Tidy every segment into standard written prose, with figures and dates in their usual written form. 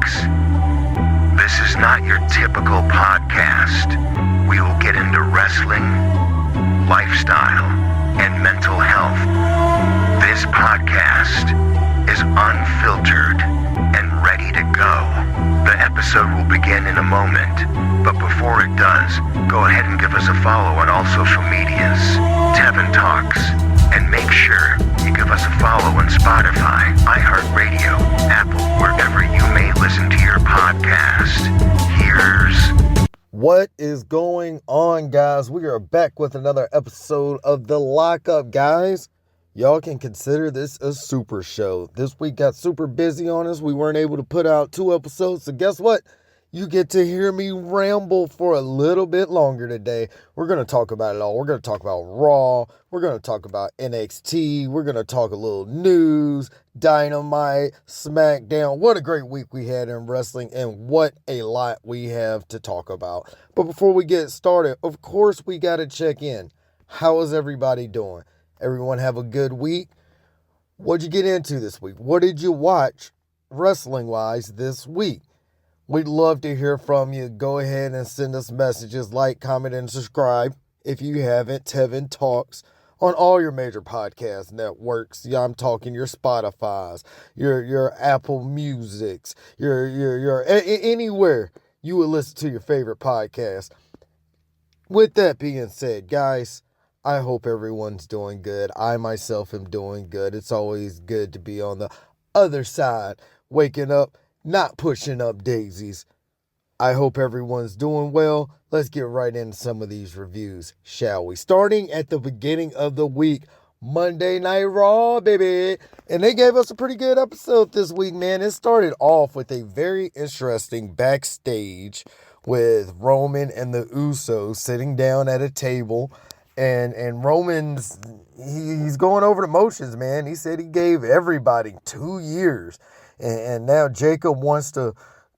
Talks. This is not your typical podcast. We will get into wrestling, lifestyle, and mental health. This podcast is unfiltered and ready to go. The episode will begin in a moment, but before it does, go ahead and give us a follow on all social medias, Tevin Talks, and make sure you give us a follow on Spotify, iHeartRadio, Apple, wherever you may listen to your podcast. What is going on, guys? We are back with another episode of the Lockup, guys. Y'all can consider this a super show. This week got super busy on us. We weren't able to put out 2 episodes, so guess what? You get to hear me ramble for a little bit longer today. We're going to talk about it all. We're going to talk about Raw. We're going to talk about NXT. We're going to talk a little news, Dynamite, SmackDown. What a great week we had in wrestling, and what a lot we have to talk about. But before we get started, of course, we got to check in. How is everybody doing? Everyone have a good week? What'd you get into this week? What did you watch wrestling-wise this week? We'd love to hear from you. Go ahead and send us messages, like, comment, and subscribe. If you haven't, Tevin Talks on all your major podcast networks. Yeah, I'm talking your Spotify's, your Apple Musics, your anywhere you would listen to your favorite podcast. With that being said, guys, I hope everyone's doing good. I myself am doing good. It's always good to be on the other side, waking up, not pushing up daisies. I hope everyone's doing well. Let's get right into some of these reviews, shall we? Starting at the beginning of the week, Monday Night Raw, baby. And they gave us a pretty good episode this week, man. It started off with a very interesting backstage with Roman and the Usos sitting down at a table. And Roman's, he's going over the motions, man. He said he gave everybody 2 years. And now Jacob wants to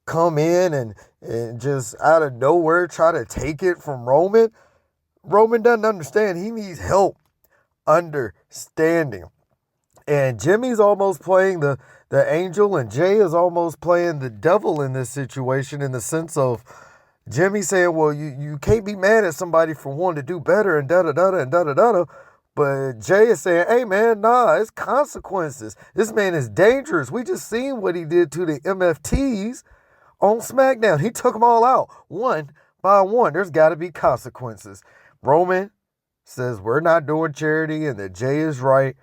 come in and just out of nowhere try to take it from Roman. Roman doesn't understand. He needs help understanding. And Jimmy's almost playing the angel, and Jay is almost playing the devil in this situation, in the sense of Jimmy saying, well, you can't be mad at somebody for wanting to do better and da-da-da-da and da-da-da-da. But Jay is saying, hey, man, nah, it's consequences. This man is dangerous. We just seen what he did to the MFTs on SmackDown. He took them all out one by one. There's got to be consequences. Roman says we're not doing charity and that Jay is right.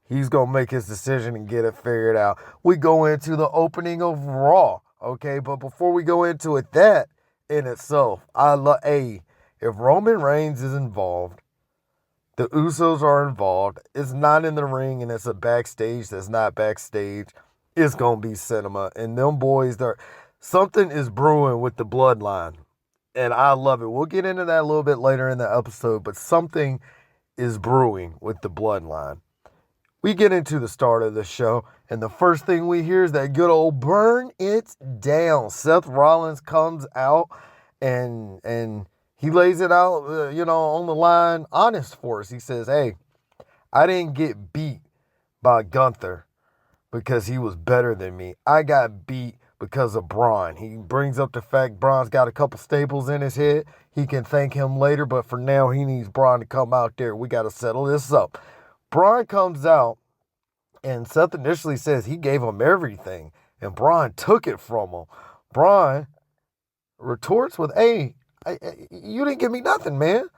He's going to make his decision and get it figured out. We go into the opening of Raw, okay? But before we go into it, that in itself, if Roman Reigns is involved, the Usos are involved, it's not in the ring, and it's a backstage that's not backstage, it's going to be cinema. And them boys, something is brewing with the bloodline, and I love it. We'll get into that a little bit later in the episode, but something is brewing with the bloodline. We get into the start of the show, and the first thing we hear is that good old burn it down. Seth Rollins comes out, and he lays it out, on the line, honest for us. He says, hey, I didn't get beat by Gunther because he was better than me. I got beat because of Braun. He brings up the fact Braun's got a couple staples in his head. He can thank him later, but for now, he needs Braun to come out there. We got to settle this up. Braun comes out, and Seth initially says he gave him everything, and Braun took it from him. Braun retorts with, hey, you didn't give me nothing, man.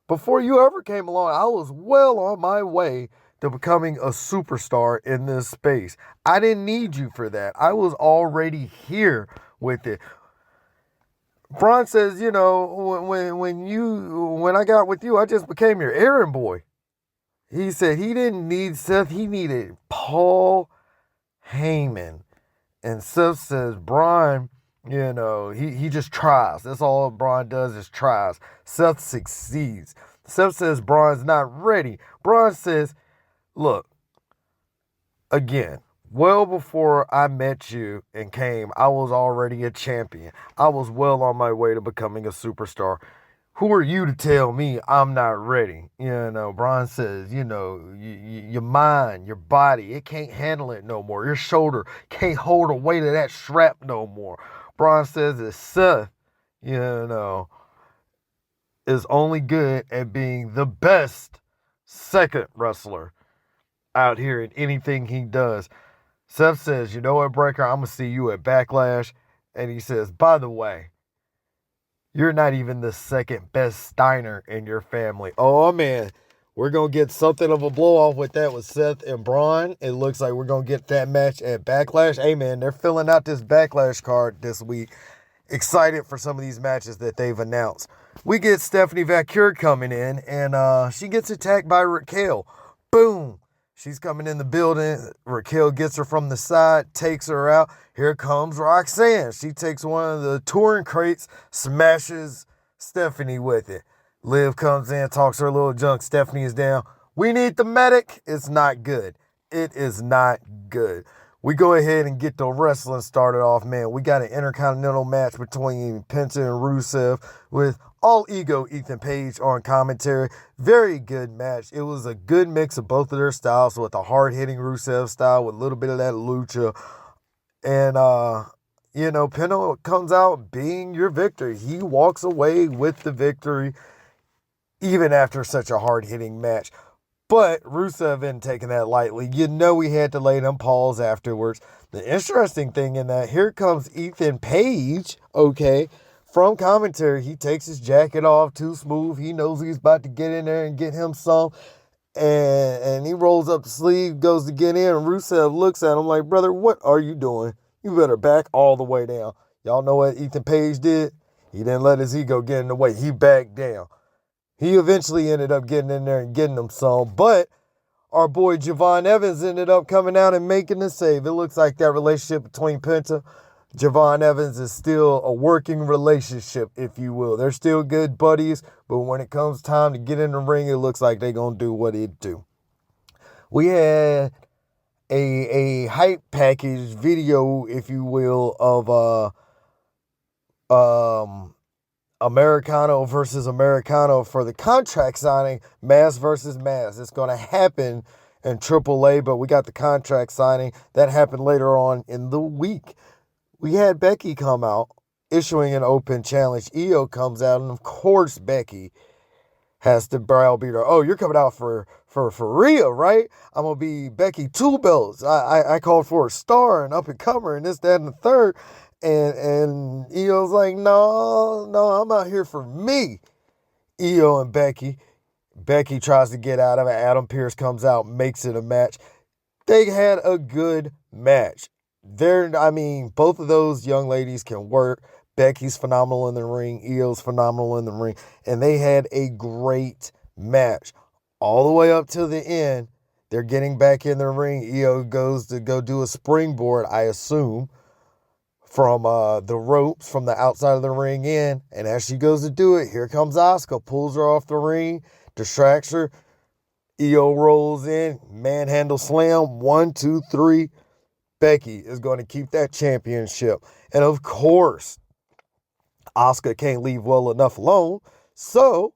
Before you ever came along, I was well on my way to becoming a superstar in this space. I didn't need you for that. I was already here with it. Braun says, when I got with you, I just became your errand boy. He said he didn't need Seth. He needed Paul Heyman. And Seth says, Braun, he just tries. That's all Braun does is tries. Seth succeeds. Seth says Braun's not ready. Braun says, look, again, well before I met you and came, I was already a champion. I was well on my way to becoming a superstar. who are you to tell me I'm not ready? You know, Braun says, you know, your mind, your body, it can't handle it no more. Your shoulder can't hold the weight of that strap no more. Braun says that Seth, you know, is only good at being the best second wrestler out here in anything he does. Seth says, you know what, Breaker, I'm going to see you at Backlash. And he says, by the way, you're not even the second best Steiner in your family. Oh, man. We're going to get something of a blow-off with that with Seth and Braun. It looks like we're going to get that match at Backlash. Hey, man, they're filling out this Backlash card this week. Excited for some of these matches that they've announced. We get Stephanie Vaquer coming in, and she gets attacked by Raquel. Boom. She's coming in the building. Raquel gets her from the side, takes her out. Here comes Roxanne. She takes one of the touring crates, smashes Stephanie with it. Liv comes in, talks her little junk. Stephanie is down. We need the medic. It's not good. It is not good. We go ahead and get the wrestling started off, man. We got an intercontinental match between Penta and Rusev with all ego Ethan Page on commentary. Very good match. It was a good mix of both of their styles, with a hard-hitting Rusev style with a little bit of that lucha. And, you know, Penta comes out being your victor. He walks away with the victory even after such a hard-hitting match. But Rusev isn't taking that lightly. You know he had to lay them paws afterwards. The interesting thing in that, here comes Ethan Page, okay, from commentary. He takes his jacket off, too smooth. He knows he's about to get in there and get him some. And he rolls up the sleeve, goes to get in, and Rusev looks at him like, brother, what are you doing? You better back all the way down. Y'all know what Ethan Page did? He didn't let his ego get in the way. He backed down. He eventually ended up getting in there and getting them some, but our boy Javon Evans ended up coming out and making the save. It looks like that relationship between Penta, Javon Evans is still a working relationship, if you will. They're still good buddies, but when it comes time to get in the ring, it looks like they're going to do what it do. We had a hype package video, if you will, of Americano versus Americano for the contract signing, Mass versus Mass. It's going to happen in AAA, but we got the contract signing. That happened later on in the week. We had Becky come out, issuing an open challenge. Io comes out, and of course Becky has to browbeat her. Oh, you're coming out for Rhea, right? I'm going to be Becky Two Belts. I called for a star and up-and-comer and this, that, and the third. And Io's like, no, I'm out here for me. Io and Becky. Becky tries to get out of it. Adam Pearce comes out, makes it a match. They had a good match. Both of those young ladies can work. Becky's phenomenal in the ring. Io's phenomenal in the ring. And they had a great match. All the way up to the end, they're getting back in the ring. Io goes to go do a springboard, I assume, from the ropes from the outside of the ring in. And as she goes to do it, here comes Asuka, pulls her off the ring, distracts her. Io rolls in, manhandle slam, 1, 2, 3. Becky is going to keep that championship. And of course, Asuka can't leave well enough alone. So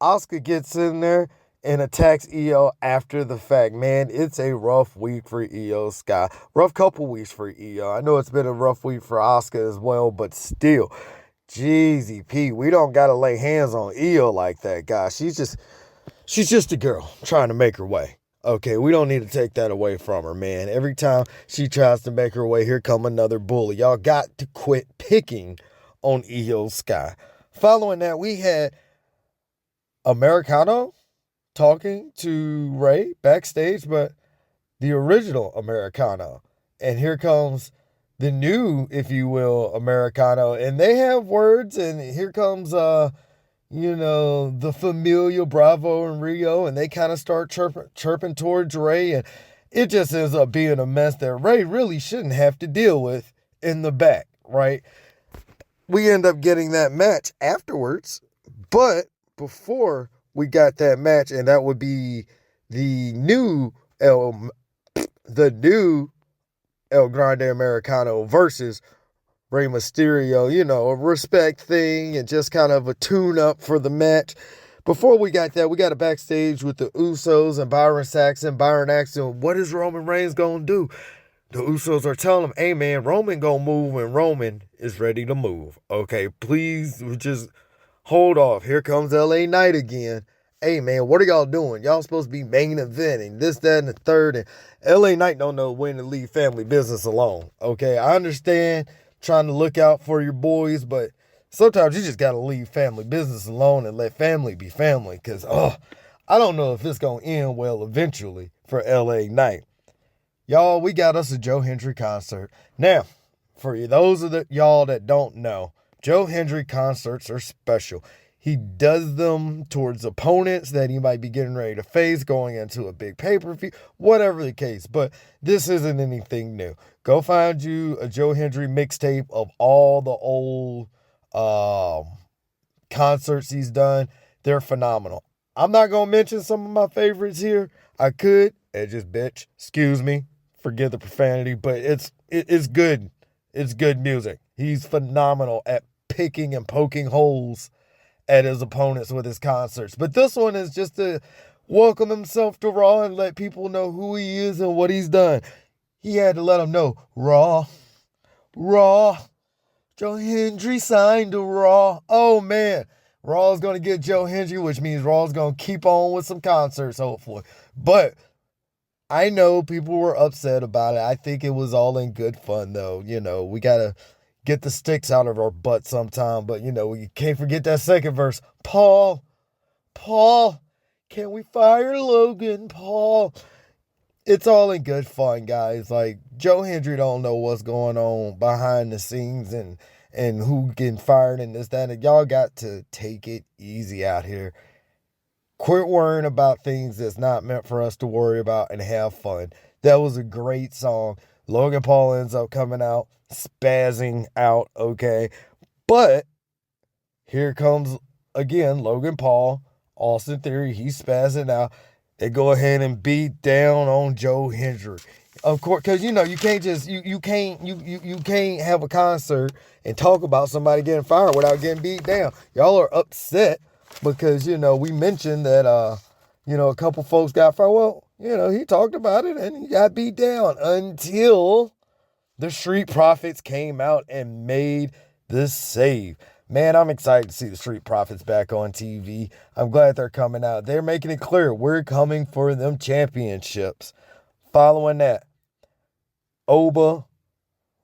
Asuka gets in there and attacks Io after the fact. Man, it's a rough week for Io Sky. Rough couple weeks for Io. I know it's been a rough week for Asuka as well, but still, Jeezy P, we don't got to lay hands on Io like that, guys. She's just a girl trying to make her way. Okay, we don't need to take that away from her, man. Every time she tries to make her way, here come another bully. Y'all got to quit picking on Io Sky. Following that, we had Americano talking to Ray backstage, but the original Americano. And here comes the new, if you will, Americano. And they have words, and here comes, the familial Bravo and Rio, and they kind of start chirping towards Ray, and it just ends up being a mess that Ray really shouldn't have to deal with in the back, right? We end up getting that match afterwards, but before we got that match, and that would be the new El Grande Americano versus Rey Mysterio, a respect thing and just kind of a tune-up for the match. Before we got that, we got a backstage with the Usos and Byron Saxton. Byron asking, what is Roman Reigns going to do? The Usos are telling him, hey, man, Roman going to move when Roman is ready to move. Okay, please just hold off. Here comes LA Knight again. Hey, man, what are y'all doing? Y'all supposed to be main eventing, this, that, and the third. And LA Knight don't know when to leave family business alone. Okay, I understand trying to look out for your boys, but sometimes you just got to leave family business alone and let family be family. Because, I don't know if it's going to end well eventually for LA Knight. Y'all, we got us a Joe Hendry concert. Now, for those of y'all that don't know, Joe Hendry concerts are special. He does them towards opponents that he might be getting ready to face, going into a big pay-per-view, whatever the case. But this isn't anything new. Go find you a Joe Hendry mixtape of all the old concerts he's done. They're phenomenal. I'm not going to mention some of my favorites here. I could, and just bitch, excuse me, forgive the profanity, but it's good. It's good music. He's phenomenal at picking and poking holes at his opponents with his concerts. But this one is just to welcome himself to Raw and let people know who he is and what he's done. He had to let them know, Raw, Joe Hendry signed to Raw. Oh, man. Raw's going to get Joe Hendry, which means Raw's going to keep on with some concerts, hopefully. But I know people were upset about it. I think it was all in good fun, though. We got to get the sticks out of our butt sometime. But, you can't forget that second verse. Paul, can we fire Logan, Paul? It's all in good fun, guys. Like, Joe Hendry don't know what's going on behind the scenes and who getting fired and this, that, and y'all got to take it easy out here. Quit worrying about things that's not meant for us to worry about and have fun. That was a great song. Logan Paul ends up coming out, spazzing out, okay? But here comes, again, Logan Paul, Austin Theory, he's spazzing out. They go ahead and beat down on Joe Hendry. Of course, because, you can't just, you can't have a concert and talk about somebody getting fired without getting beat down. Y'all are upset because, we mentioned that, a couple folks got fired. Well, he talked about it and he got beat down until the Street Profits came out and made the save. Man, I'm excited to see the Street Profits back on TV. I'm glad they're coming out. They're making it clear we're coming for them championships. Following that, Oba,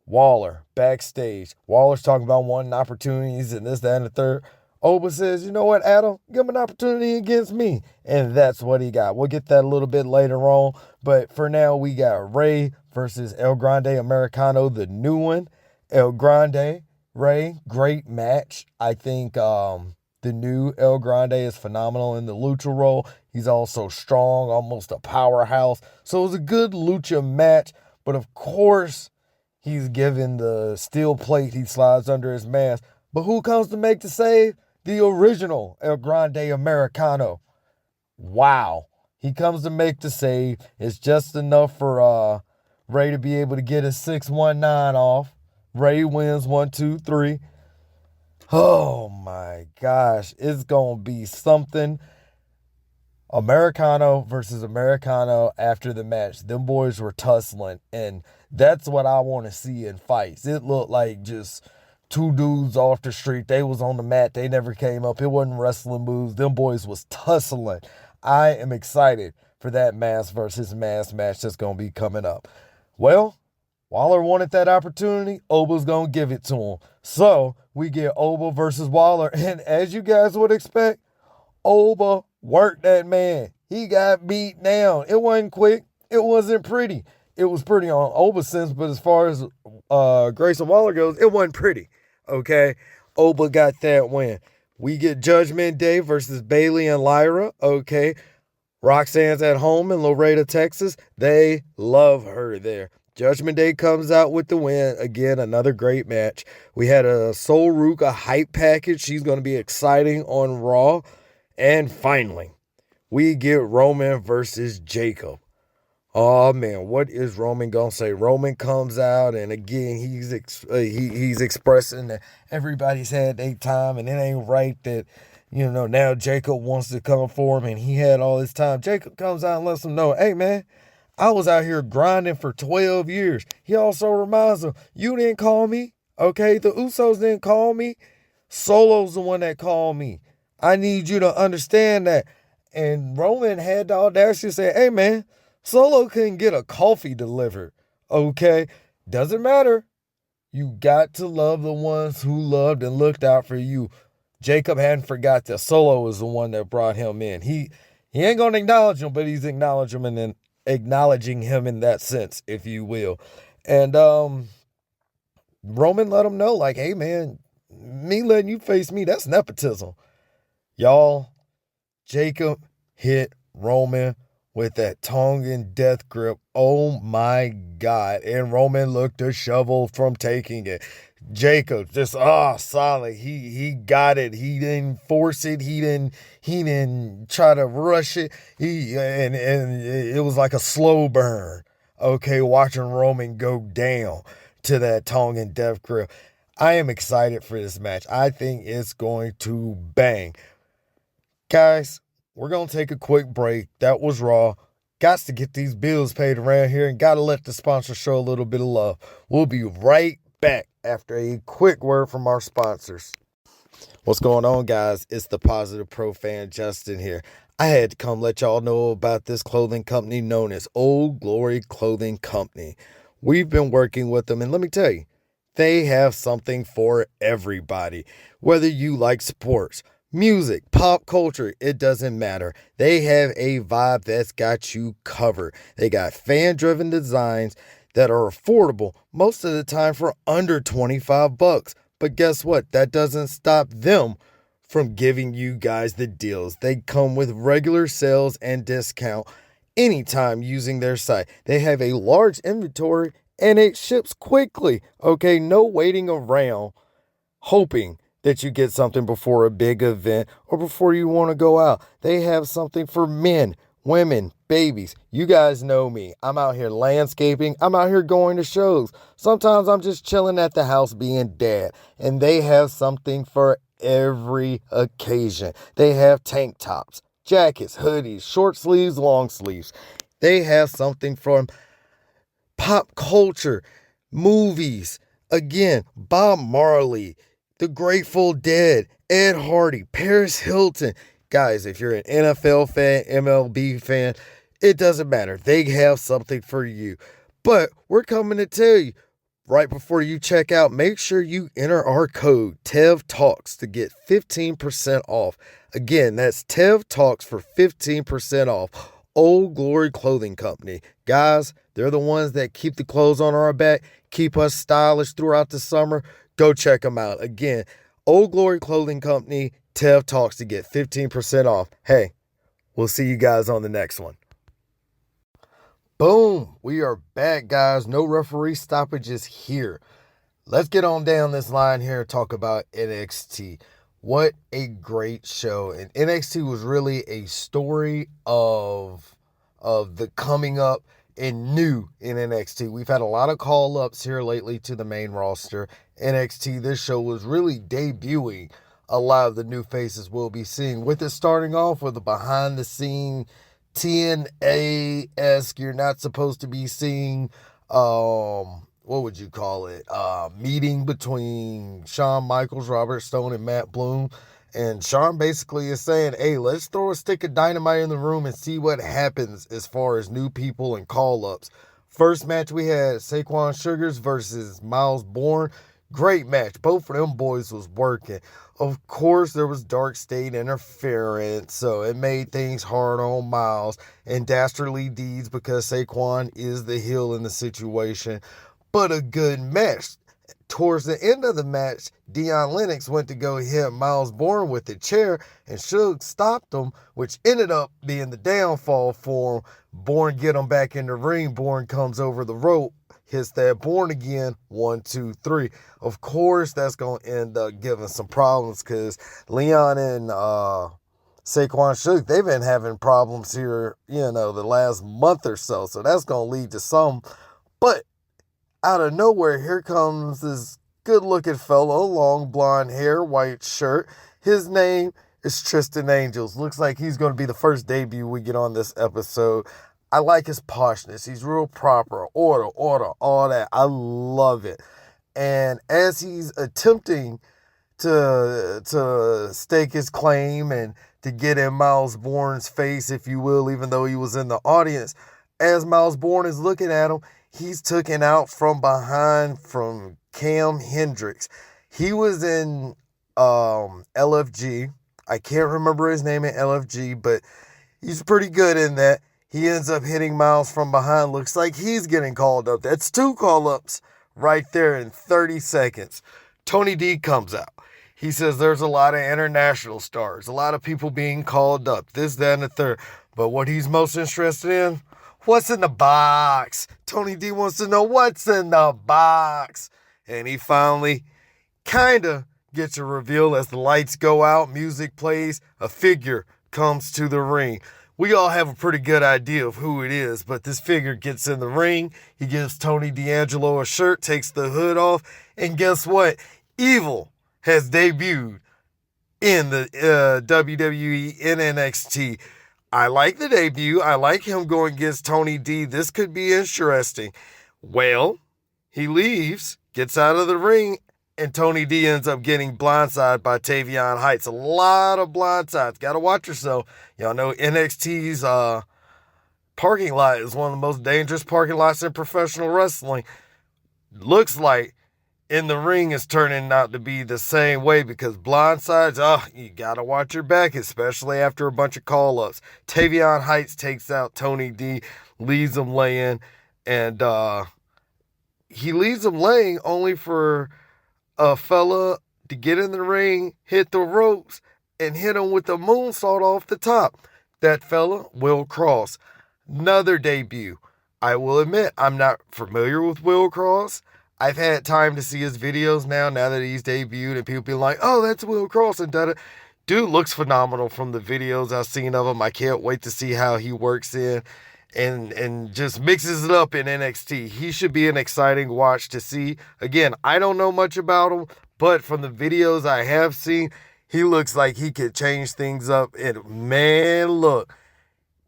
Waller, backstage. Waller's talking about wanting opportunities and this, that, and the third. Oba says, you know what, Adam? Give him an opportunity against me. And that's what he got. We'll get that a little bit later on. But for now, we got Ray versus El Grande Americano, the new one. El Grande, Ray, great match. I think the new El Grande is phenomenal in the lucha role. He's also strong, almost a powerhouse. So it was a good lucha match. But of course, he's given the steel plate. He slides under his mask. But who comes to make the save? The original El Grande Americano. Wow. He comes to make the save. It's just enough for Ray to be able to get his 619 off. Ray wins 1, 2, 3. Oh my gosh. It's going to be something. Americano versus Americano after the match. Them boys were tussling. And that's what I want to see in fights. It looked like just two dudes off the street. They was on the mat. They never came up. It wasn't wrestling moves. Them boys was tussling. I am excited for that mass versus mass match that's going to be coming up. Well, Waller wanted that opportunity. Oba's going to give it to him. So we get Oba versus Waller. And as you guys would expect, Oba worked that man. He got beat down. It wasn't quick. It wasn't pretty. It was pretty on Oba's sense, but as far as Grayson Waller goes, it wasn't pretty. Okay? Oba got that win. We get Judgment Day versus Bailey and Lyra. Okay? Roxanne's at home in Laredo, Texas. They love her there. Judgment Day comes out with the win. Again, another great match. We had a Sol Ruka hype package. She's going to be exciting on Raw. And finally, we get Roman versus Jacob. Oh man, what is Roman gonna say? Roman comes out and again he's expressing that everybody's had their time and it ain't right that now Jacob wants to come for him and he had all this time. Jacob comes out and lets him know, hey man, I was out here grinding for 12 years. He also reminds him, you didn't call me, okay? The Usos didn't call me. Solo's the one that called me. I need you to understand that. And Roman had the audacity to say, hey man, Solo couldn't get a coffee delivered. Okay? Doesn't matter. You got to love the ones who loved and looked out for you. Jacob hadn't forgot that Solo is the one that brought him in. He ain't gonna acknowledge him, but he's acknowledging him in that sense, if you will. And Roman let him know, like, hey man, me letting you face me, that's nepotism. Y'all, Jacob hit Roman with that Tongan death grip. Oh my God. And Roman looked disheveled from taking it. Jacob just solid. He got it. He didn't force it. He didn't try to rush it. And it was like a slow burn. Okay, watching Roman go down to that Tongan death grip. I am excited for this match. I think it's going to bang. Guys, we're going to take a quick break. That was Raw. Got to get these bills paid around here and got to let the sponsor show a little bit of love. We'll be right back after a quick word from our sponsors. What's going on, guys? It's the Positive Pro fan Justin here. I had to come let y'all know about this clothing company known as Old Glory Clothing Company. We've been working with them, and let me tell you, they have something for everybody. Whether you like sports, music, pop culture, it doesn't matter. They have a vibe that's got you covered. They got fan-driven designs that are affordable most of the time for under $25. But guess what? That doesn't stop them from giving you guys the deals. They come with regular sales and discount anytime using their site. They have a large inventory and it ships quickly. Okay, no waiting around hoping that you get something before a big event or before you want to go out. They have something for men, women, babies. You guys know me. I'm out here landscaping. I'm out here going to shows. Sometimes I'm just chilling at the house being dad. And they have something for every occasion. They have tank tops, jackets, hoodies, short sleeves, long sleeves. They have something from pop culture, movies. Again, Bob Marley, The Grateful Dead, Ed Hardy, Paris Hilton. Guys, if you're an NFL fan, MLB fan, it doesn't matter. They have something for you. But we're coming to tell you, right before you check out, make sure you enter our code TEVTALKS to get 15% off. Again, that's TEVTALKS for 15% off. Old Glory Clothing Company. Guys, they're the ones that keep the clothes on our back, keep us stylish throughout the summer. Go check them out. Again, Old Glory Clothing Company, Tev Talks to get 15% off. Hey, we'll see you guys on the next one. Boom. We are back, guys. No referee stoppages here. Let's get on down this line here and talk about NXT. What a great show. And NXT was really a story of the coming up and new in NXT. We've had a lot of call-ups here lately to the main roster. NXT, this show was really debuting a lot of the new faces we'll be seeing. With it starting off with a behind-the-scene TNA-esque, you're not supposed to be seeing, what would you call it? Meeting between Shawn Michaels, Robert Stone, and Matt Bloom. And Shawn basically is saying, hey, let's throw a stick of dynamite in the room and see what happens as far as new people and call-ups. First match we had Saquon Sugars versus Miles Bourne. Great match. Both of them boys was working. Of course, there was Dark State interference, so it made things hard on Miles. And dastardly deeds because Saquon is the heel in the situation. But a good match. Towards the end of the match, Deion Lennox went to go hit Miles Bourne with the chair, and Suge stopped him, which ended up being the downfall for him. Bourne get him back in the ring. Bourne comes over the rope, hits that Bourne again, 1, 2, 3. Of course, that's going to end up giving some problems because Leon and Saquon Shook, they've been having problems here, the last month or so. So that's going to lead to some. But out of nowhere, here comes this good-looking fellow, long blonde hair, white shirt. His name is Tristan Angels. Looks like he's going to be the first debut we get on this episode. I like his poshness. He's real proper. Order, all that. I love it. And as he's attempting to stake his claim and to get in Miles Bourne's face, if you will, even though he was in the audience, as Miles Bourne is looking at him, he's taken out from behind from Cam Hendricks. He was in LFG. I can't remember his name in LFG, but he's pretty good in that. He ends up hitting Miles from behind. Looks like he's getting called up. That's 2 call-ups right there in 30 seconds. Tony D comes out. He says there's a lot of international stars, a lot of people being called up, this, that, and the third. But what he's most interested in, what's in the box? Tony D wants to know what's in the box. And he finally kind of gets a reveal as the lights go out, music plays, a figure comes to the ring. We all have a pretty good idea of who it is, but this figure gets in the ring. He gives Tony D'Angelo a shirt, takes the hood off, and guess what? Evil has debuted in the WWE in NXT. I like the debut. I like him going against Tony D. This could be interesting. Well, he leaves, gets out of the ring, and Tony D ends up getting blindsided by Tavion Heights. A lot of blindsides. Got to watch yourself. Y'all know NXT's parking lot is one of the most dangerous parking lots in professional wrestling. Looks like in the ring is turning out to be the same way because blindsides, you got to watch your back, especially after a bunch of call-ups. Tavion Heights takes out Tony D, leaves him laying, and he leaves him laying only for a fella to get in the ring, hit the ropes, and hit him with a moonsault off the top. That fella, Will Cross. Another debut. I will admit, I'm not familiar with Will Cross. I've had time to see his videos now that he's debuted, and people be like, oh, that's Will Cross, and da-da. Dude looks phenomenal from the videos I've seen of him. I can't wait to see how he works in and just mixes it up in NXT. He should be an exciting watch to see. Again, I don't know much about him, but from the videos I have seen, he looks like he could change things up. And man, look,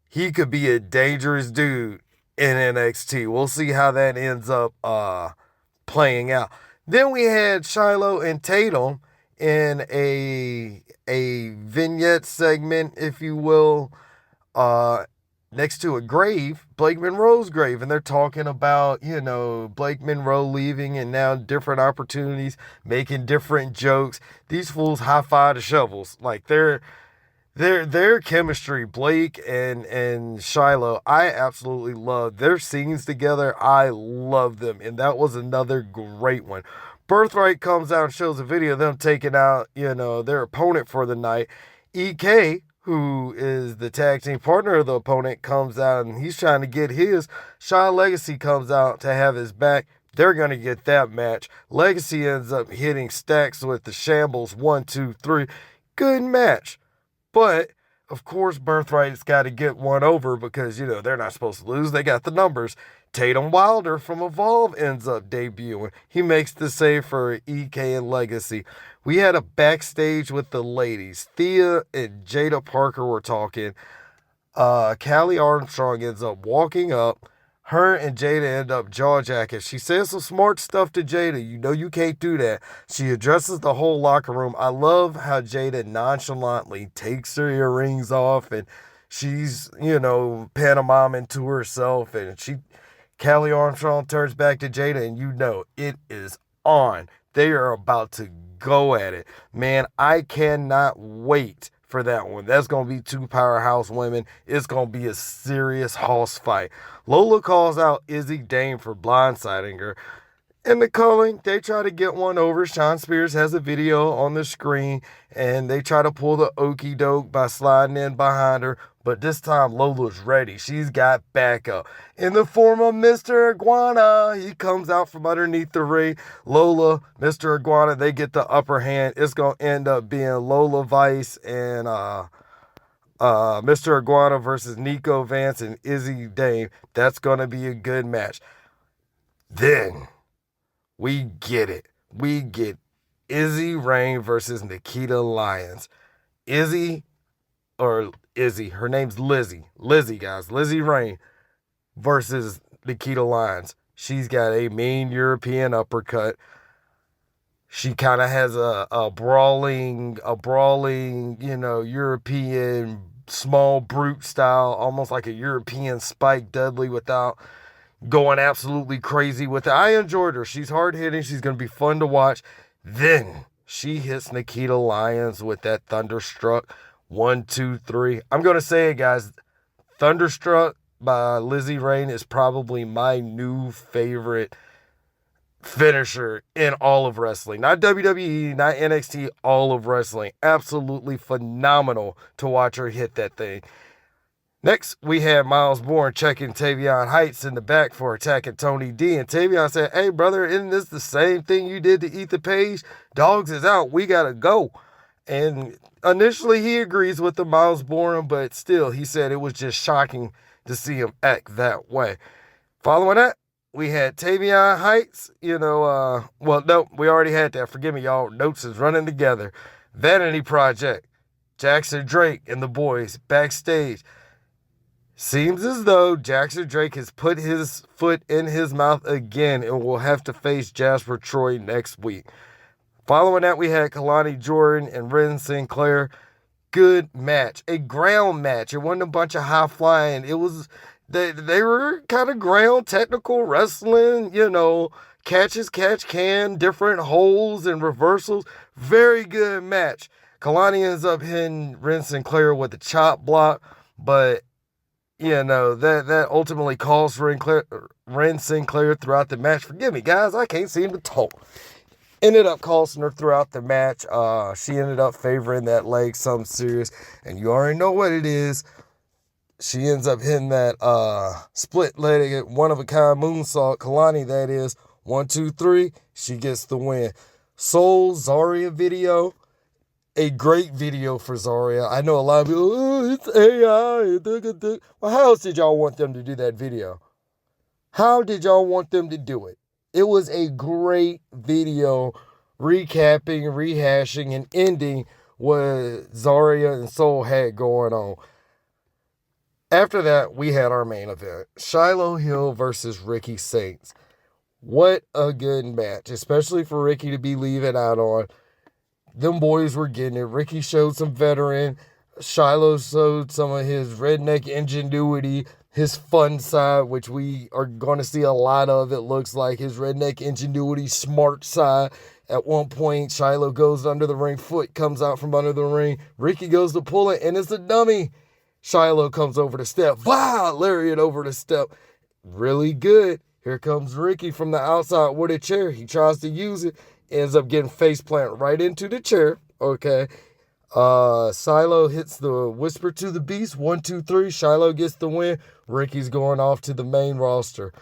he could be a dangerous dude in NXT. We'll see how that ends up playing out. Then we had Shiloh and Tatum in a vignette segment, if you will, next to a grave, Blake Monroe's grave, and they're talking about, Blake Monroe leaving and now different opportunities, making different jokes. These fools high-five the shovels. Like their chemistry, Blake and Shiloh, I absolutely love their scenes together. I love them, and that was another great one. Birthright comes out and shows a video of them taking out, their opponent for the night. EK, who is the tag team partner of the opponent, comes out and he's trying to get his. Shawn Legacy comes out to have his back. They're going to get that match. Legacy ends up hitting Stacks with the shambles 1, 2, 3. Good match. But, of course, Birthright's got to get one over because, they're not supposed to lose. They got the numbers. Tatum Wilder from Evolve ends up debuting. He makes the save for EK and Legacy. We had a backstage with the ladies. Thea and Jada Parker were talking. Callie Armstrong ends up walking up. Her and Jada end up jaw-jacking. She says some smart stuff to Jada. You can't do that. She addresses the whole locker room. I love how Jada nonchalantly takes her earrings off and she's, pantomiming to herself. And Callie Armstrong turns back to Jada and it is on. They are about to go at it. Man, I cannot wait for that one. That's going to be 2 powerhouse women. It's going to be a serious hoss fight. Lola calls out Izzy Dane for blindsiding her. In the calling, they try to get one over. Sean Spears has a video on the screen, and they try to pull the okie doke by sliding in behind her. But this time, Lola's ready. She's got backup. In the form of Mr. Iguana, he comes out from underneath the ring. Lola, Mr. Iguana, they get the upper hand. It's going to end up being Lola Vice and Mr. Iguana versus Nico Vance and Izzy Dame. That's going to be a good match. Then we get it. We get Izzy Rain versus Nikita Lyons. Izzy, her name's Lizzie. Lizzie, guys. Lizzie Rain versus Nikita Lyons. She's got a mean European uppercut. She kind of has a brawling, European small brute style, almost like a European Spike Dudley without going absolutely crazy with it. I enjoyed her. She's hard hitting. She's going to be fun to watch. Then she hits Nikita Lyons with that Thunderstruck. 1, 2, 3. I'm going to say it, guys. Thunderstruck by Lizzie Rain is probably my new favorite finisher in all of wrestling. Not WWE, not NXT, all of wrestling. Absolutely phenomenal to watch her hit that thing. Next, we had Miles Bourne checking Tavion Heights in the back for attacking Tony D. And Tavion said, "Hey, brother, isn't this the same thing you did to Ethan Page? Dogs is out. We got to go." And initially, he agrees with the Miles Bourne, but still, he said it was just shocking to see him act that way. Following that, we had Tavion Heights, we already had that. Forgive me, y'all. Notes is running together. Vanity Project, Jackson Drake and the boys backstage. Seems as though Jackson Drake has put his foot in his mouth again and will have to face Jasper Troy next week. Following that, we had Kalani Jordan and Ren Sinclair. Good match. A ground match. It wasn't a bunch of high flying. It was... They were kind of ground technical wrestling, catch can, different holds and reversals. Very good match. Kalani ends up hitting Ren Sinclair with a chop block, but, that ultimately cost Ren Sinclair throughout the match. Forgive me, guys, I can't seem to talk. Ended up costing her throughout the match. She ended up favoring that leg something serious, and you already know what it is. She ends up hitting that split-legged, one-of-a-kind moonsault. Kalani, that is. 1, 2, 3. She gets the win. Soul Zarya video. A great video for Zarya. I know a lot of people, it's AI. Well, how else did y'all want them to do that video? How did y'all want them to do it? It was a great video recapping, rehashing, and ending what Zarya and Soul had going on. After that, we had our main event. Shiloh Hill versus Ricky Saints. What a good match, especially for Ricky to be leaving out on. Them boys were getting it. Ricky showed some veteran. Shiloh showed some of his redneck ingenuity, his fun side, which we are going to see a lot of, it looks like. His redneck ingenuity, smart side. At one point, Shiloh goes under the ring. Foot comes out from under the ring. Ricky goes to pull it, and it's a dummy. Shiloh comes over the step. Wow, lariat over the step. Really good. Here comes Ricky from the outside with a chair. He tries to use it. Ends up getting face plant right into the chair. Okay. Shiloh hits the whisper to the beast. 1, 2, 3. Shiloh gets the win. Ricky's going off to the main roster.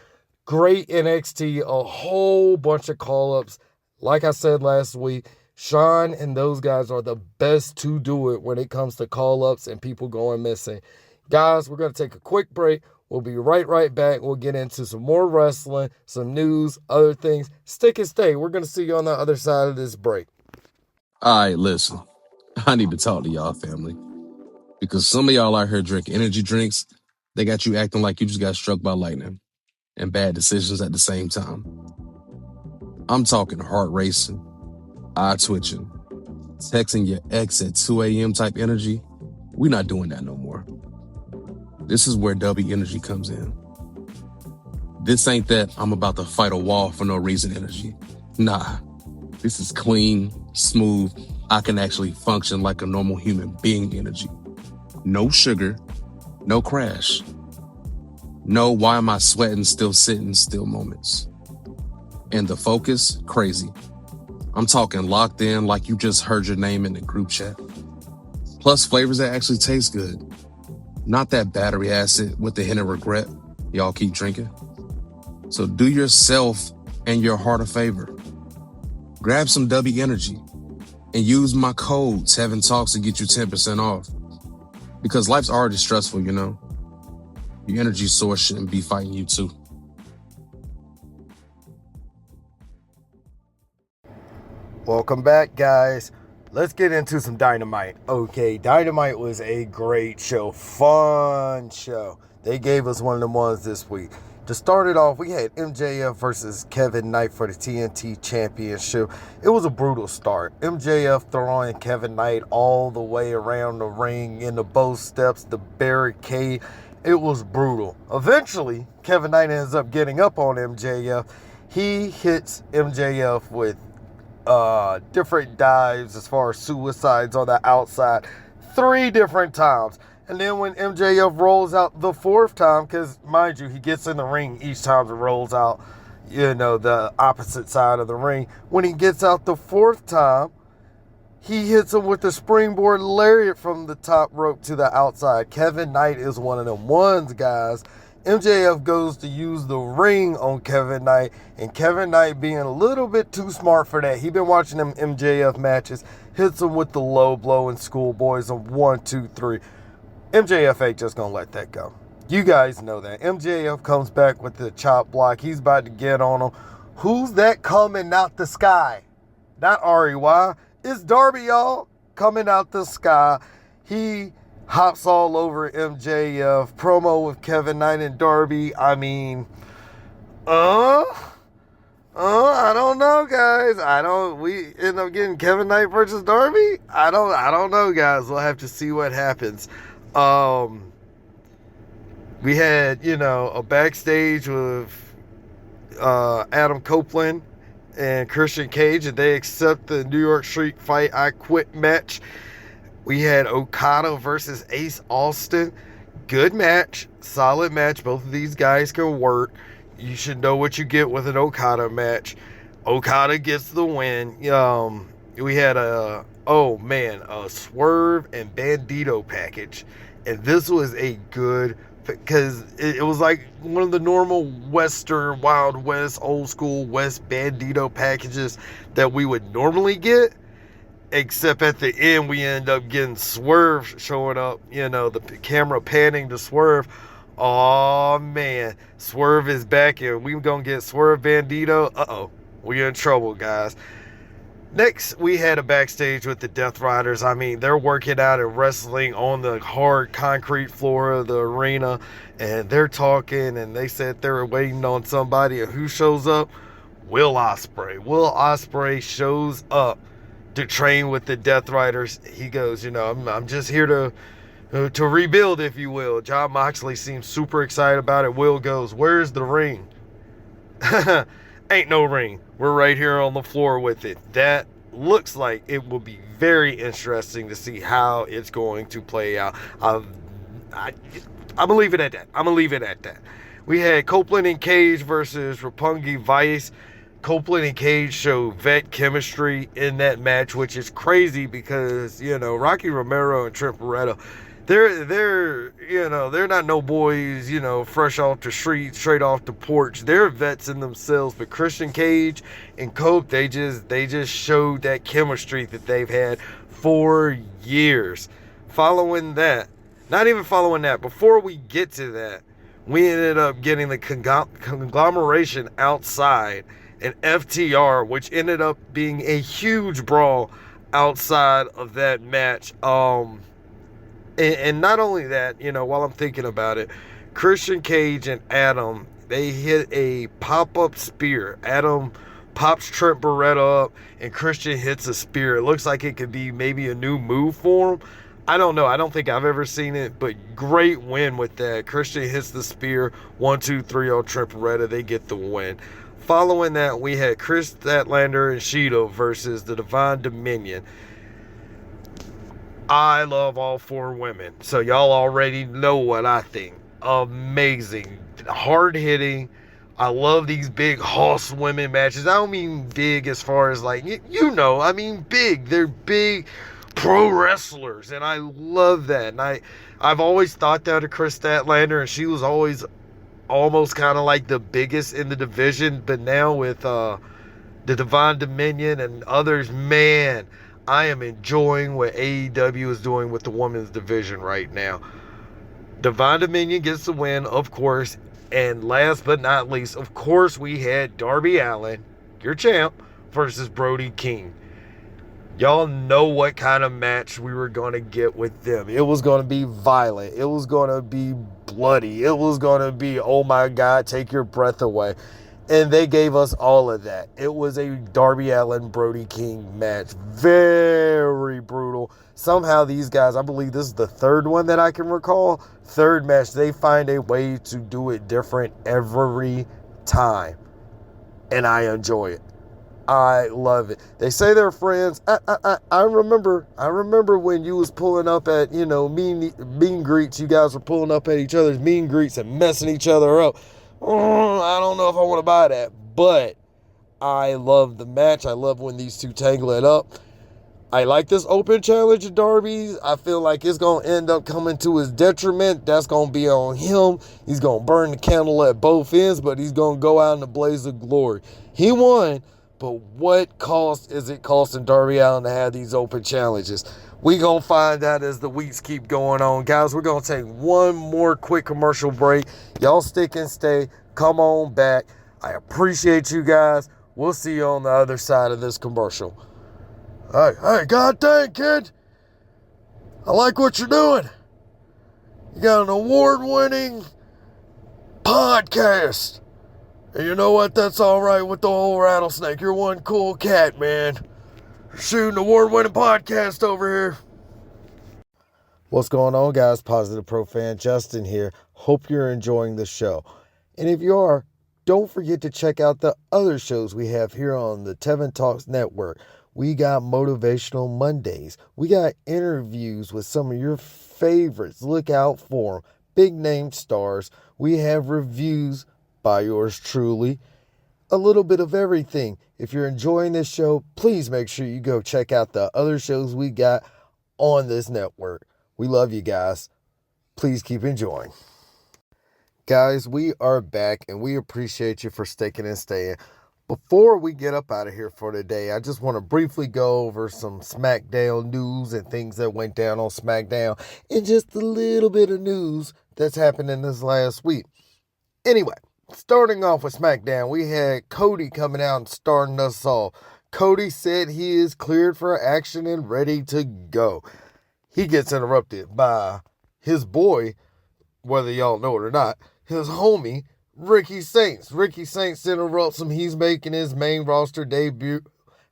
Great NXT. A whole bunch of call-ups. Like I said last week, Sean and those guys are the best to do it when it comes to call-ups and people going missing. Guys, we're going to take a quick break. We'll be right back. We'll get into some more wrestling, some news, other things. Stick and stay. We're going to see you on the other side of this break. All right, listen. I need to talk to y'all, family. Because some of y'all out here drinking energy drinks, they got you acting like you just got struck by lightning. And bad decisions at the same time. I'm talking heart racing, eye twitching, texting your ex at 2 a.m. type energy. We're not doing that no more. This is where W Energy comes in. This ain't that I'm about to fight a wall for no reason energy. Nah, this is clean, smooth, I can actually function like a normal human being energy. No sugar, no crash. No why am I sweating still sitting still moments. And the focus, crazy. I'm talking locked in like you just heard your name in the group chat. Plus flavors that actually taste good. Not that battery acid with the hint of regret y'all keep drinking. So do yourself and your heart a favor. Grab some W Energy and use my code 7Talks to get you 10% off. Because life's already stressful, you know. Your energy source shouldn't be fighting you too. Welcome back, guys. Let's get into some Dynamite. Okay, Dynamite was a great show. Fun show. They gave us one of them ones this week. To start it off, we had MJF versus Kevin Knight for the TNT Championship. It was a brutal start. MJF throwing Kevin Knight all the way around the ring, into both steps, the barricade. It was brutal. Eventually, Kevin Knight ends up getting up on MJF. He hits MJF with different dives as far as suicides on the outside 3 different times. And then when MJF rolls out the 4th time, because mind you, he gets in the ring each time it rolls out, the opposite side of the ring. When he gets out the 4th time, he hits him with the springboard lariat from the top rope to the outside. Kevin Knight is one of them ones, guys. MJF goes to use the ring on Kevin Knight, and Kevin Knight being a little bit too smart for that. He been watching them MJF matches, hits him with the low blow and schoolboys on 1, 2, 3. MJF ain't just gonna let that go. You guys know that. MJF comes back with the chop block. He's about to get on him. Who's that coming out the sky? Not REY. It's Darby, y'all, coming out the sky. He hops all over MJF. Promo with Kevin Knight and Darby. I mean, I don't know, guys. We end up getting Kevin Knight versus Darby? I don't know, guys. We'll have to see what happens. We had, a backstage with Adam Copeland and Christian Cage, and they accept the New York Street Fight I Quit match. We had Okada versus Ace Austin. Good match. Solid match. Both of these guys can work. You should know what you get with an Okada match. Okada gets the win. We had a Swerve and Bandito package. And this was a good, because it was like one of the normal Western, Wild West, old school West Bandito packages that we would normally get. Except at the end, we end up getting Swerve showing up, the camera panning to Swerve. Oh man, Swerve is back, and we're going to get Swerve Bandito. Uh-oh, we're in trouble, guys. Next, we had a backstage with the Death Riders. I mean, they're working out and wrestling on the hard concrete floor of the arena, and they're talking, and they said they were waiting on somebody, and who shows up? Will Ospreay. Will Ospreay shows up to train with the Death Riders. He goes, I'm just here to rebuild, if you will. Jon Moxley seems super excited about it. Will goes, where's the ring? Ain't no ring. We're right here on the floor with it. That looks like it will be very interesting to see how it's going to play out. I'm gonna leave it at that. We had Copeland and Cage versus Roppongi Vice. Copeland and Cage show vet chemistry in that match, which is crazy because, Rocky Romero and Trent Beretta, they're not no boys, fresh off the street, straight off the porch. They're vets in themselves. But Christian Cage and Cope, they just showed that chemistry that they've had for years. Before we get to that, we ended up getting the conglomeration outside, and FTR, which ended up being a huge brawl outside of that match. And not only that, while I'm thinking about it, Christian Cage and Adam, they hit a pop-up spear. Adam pops Trent Beretta up, and Christian hits a spear. It looks like it could be maybe a new move for him. I don't know. I don't think I've ever seen it, but great win with that. Christian hits the spear. 1, 2, 3 on Trent Beretta. They get the win. Following that, we had Chris Statlander and Shido versus the Divine Dominion. I love all 4 women, so y'all already know what I think. Amazing. Hard-hitting. I love these big horsewomen matches. I don't mean big as far as like, I mean big. They're big pro wrestlers, and I love that. And I've always thought that of Chris Statlander, and she was always almost kind of like the biggest in the division, but now with the Divine Dominion and others, man, I am enjoying what AEW is doing with the women's division right now. Divine Dominion gets the win, of course. And last but not least, of course, we had Darby Allin, your champ, versus Brody King. Y'all know what kind of match we were going to get with them. It was going to be violent. It was going to be bloody. It was going to be, oh my God, take your breath away. And they gave us all of that. It was a Darby Allin, Brody King match. Very brutal. Somehow these guys, I believe this is the third one that I can recall. Third match, they find a way to do it different every time. And I enjoy it. I love it. They say they're friends. I remember when you was pulling up at, mean greets. You guys were pulling up at each other's mean greets and messing each other up. I don't know if I want to buy that, but I love the match. I love when these two tangle it up. I like this open challenge of Darby's. I feel like it's going to end up coming to his detriment. That's going to be on him. He's going to burn the candle at both ends, but he's going to go out in a blaze of glory. He won. But what cost is it costing Darby Allin to have these open challenges? We going to find out as the weeks keep going on. Guys, we're going to take one more quick commercial break. Y'all stick and stay. Come on back. I appreciate you guys. We'll see you on the other side of this commercial. Hey, god dang, kid. I like what you're doing. You got an award-winning podcast. And you know what? That's all right with the whole rattlesnake. You're one cool cat, man. Shooting award-winning podcast over here. What's going on, guys? Positive Pro Fan Justin here. Hope you're enjoying the show. And if you are, don't forget to check out the other shows we have here on the Tevin Talks Network. We got Motivational Mondays. We got interviews with some of your favorites. Look out for them. Big name stars. We have reviews by yours truly. A little bit of everything. If you're enjoying this show, please make sure you go check out the other shows we got on this network. We love you guys. Please keep enjoying. Guys, we are back and we appreciate you for sticking and staying. Before we get up out of here for today, I just want to briefly go over some SmackDown news and things that went down on SmackDown and just a little bit of news that's happened in this last week. Anyway, starting off with SmackDown, we had Cody coming out and starting us off. Cody said he is cleared for action and ready to go. He gets interrupted by his boy, whether y'all know it or not, his homie, Ricky Saints. Ricky Saints interrupts him. He's making his main roster debut.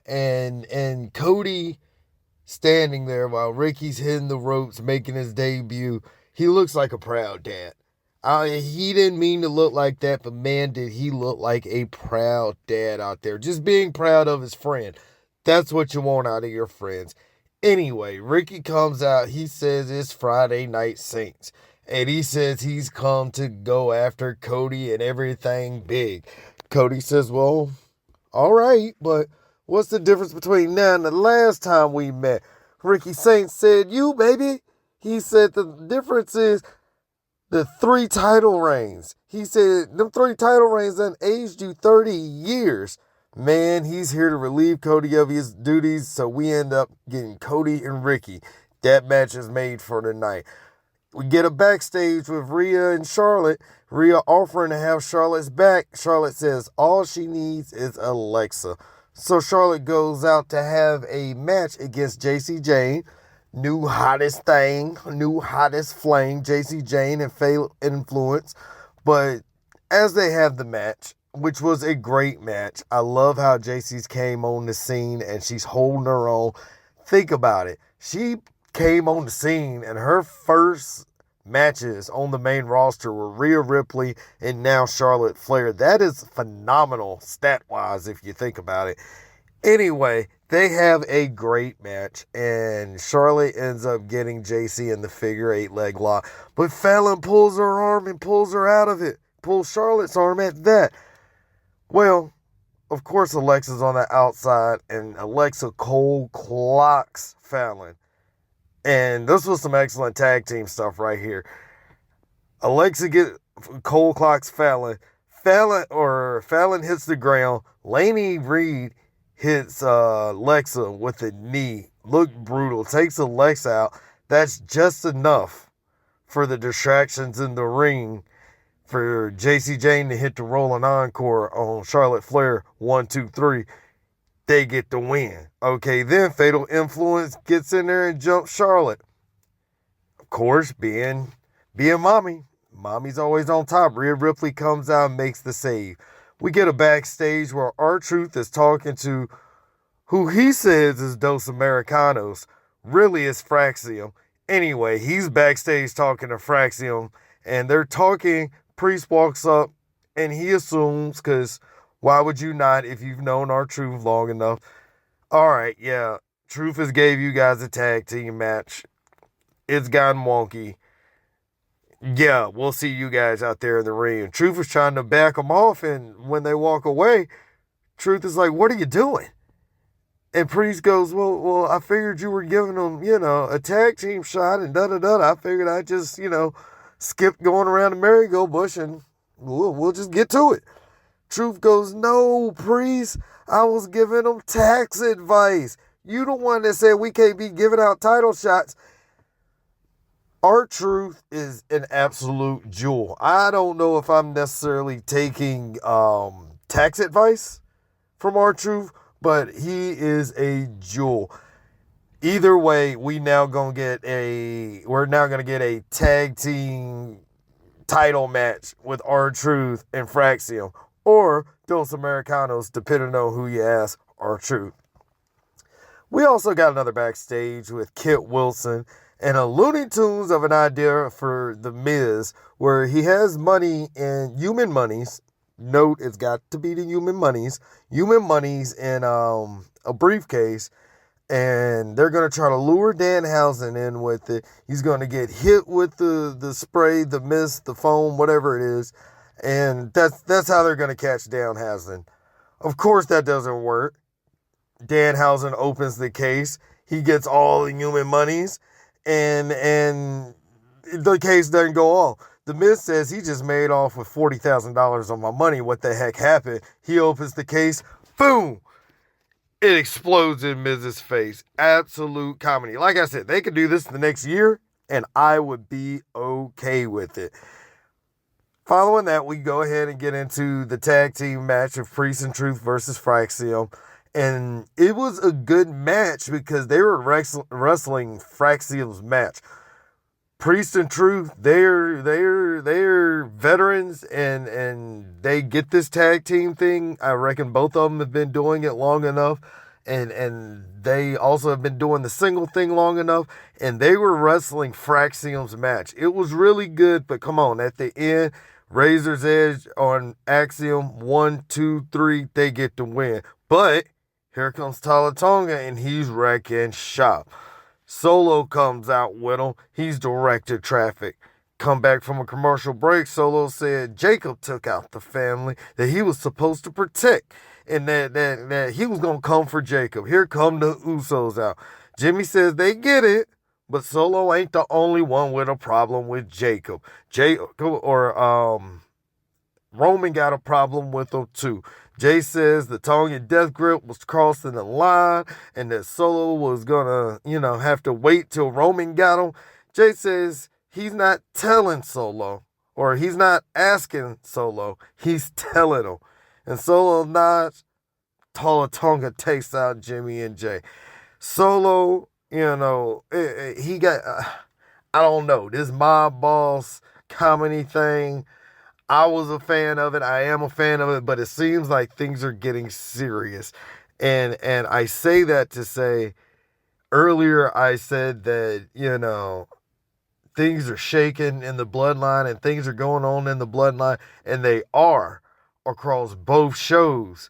And Cody standing there while Ricky's hitting the ropes, making his debut. He looks like a proud dad. He didn't mean to look like that, but man, did he look like a proud dad out there. Just being proud of his friend. That's what you want out of your friends. Anyway, Ricky comes out. He says it's Friday Night Saints. And he says he's come to go after Cody and everything big. Cody says, well, all right, but what's the difference between now and the last time we met? Ricky Saints said, you, baby. He said the difference is the 3 title reigns. He said them 3 title reigns done aged you 30 years. Man, he's here to relieve Cody of his duties, so we end up getting Cody and Ricky. That match is made for tonight. We get a backstage with Rhea and Charlotte. Rhea offering to have Charlotte's back. Charlotte says all she needs is Alexa. So Charlotte goes out to have a match against JC Jane. New hottest thing, new hottest flame, JC Jane and Fatal Influence. But as they have the match, which was a great match, I love how JC's came on the scene and she's holding her own. Think about it. She came on the scene and her first matches on the main roster were Rhea Ripley and now Charlotte Flair. That is phenomenal stat-wise if you think about it. Anyway, they have a great match, and Charlotte ends up getting JC in the figure 8 leg lock. But Fallon pulls her arm and pulls her out of it. Pulls Charlotte's arm at that. Well, of course Alexa's on the outside, and Alexa cold clocks Fallon. And this was some excellent tag team stuff right here. Alexa cold clocks Fallon. Fallon hits the ground. Laney Reed hits Alexa with a knee. looked brutal, takes Alexa out. That's just enough for the distractions in the ring for JC Jane to hit the rolling encore on Charlotte Flair. 1, 2, 3. They get the win. Okay, then Fatal Influence gets in there and jumps Charlotte. Of course, being mommy. Mommy's always on top. Rhea Ripley comes out and makes the save. We get a backstage where R-Truth is talking to who he says is Dos Americanos. Really is Fraxium. Anyway, he's backstage talking to Fraxium, and they're talking. Priest walks up, and he assumes, because why would you not if you've known R-Truth long enough? All right, yeah, Truth has gave you guys a tag team match. It's gotten wonky. Yeah, we'll see you guys out there in the ring. Truth is trying to back them off, and when they walk away, Truth is like, what are you doing? And Priest goes, well, I figured you were giving them, a tag team shot and da-da-da. I figured I'd just, skip going around the merry-go bush and we'll just get to it. Truth goes, no, Priest, I was giving them tax advice. You the one that said we can't be giving out title shots. R-Truth is an absolute jewel. I don't know if I'm necessarily taking tax advice from R-Truth, but he is a jewel. Either way, we're now gonna get a tag team title match with R-Truth and Fraxium, or Dos Americanos, depending on who you ask. R-Truth. We also got another backstage with Kit Wilson and a Looney Tunes of an idea for The Miz, where he has money in human monies. Note, it's got to be the human monies in a briefcase, and they're going to try to lure Danhausen in with it. He's going to get hit with the spray, the mist, the foam, whatever it is, and that's how they're going to catch Danhausen. Of course, that doesn't work. Danhausen opens the case. He gets all the human monies, and the case doesn't go off. The Miz says he just made off with $40,000 on my money. What the heck happened? He opens the case. Boom! It explodes in Miz's face. Absolute comedy. Like I said, they could do this the next year, and I would be okay with it. Following that, we go ahead and get into the tag team match of Priest and Truth versus Fraxium. And it was a good match because they were wrestling Fraxium's match. Priest and Truth, they're veterans, and they get this tag team thing. I reckon both of them have been doing it long enough, and they also have been doing the single thing long enough, and they were wrestling Fraxium's match. It was really good, but come on, at the end, Razor's Edge on Axiom, 1, 2, 3, they get the win. But here comes Talatonga, and he's wrecking shop. Solo comes out with him. He's directed traffic. Come back from a commercial break, Solo said Jacob took out the family that he was supposed to protect, and that he was going to come for Jacob. Here come the Usos out. Jimmy says they get it, but Solo ain't the only one with a problem with Jacob. Roman got a problem with him too. Jay says the Tongan death grip was crossing the line and that Solo was gonna, have to wait till Roman got him. Jay says he's not telling Solo, or he's not asking Solo, he's telling him. And Solo nods. Tonga takes out Jimmy and Jay. Solo, he got, I don't know, this mob boss comedy thing. I was a fan of it. I am a fan of it, but it seems like things are getting serious. And I say that to say, earlier I said that, things are shaking in the bloodline and things are going on in the bloodline, and they are across both shows.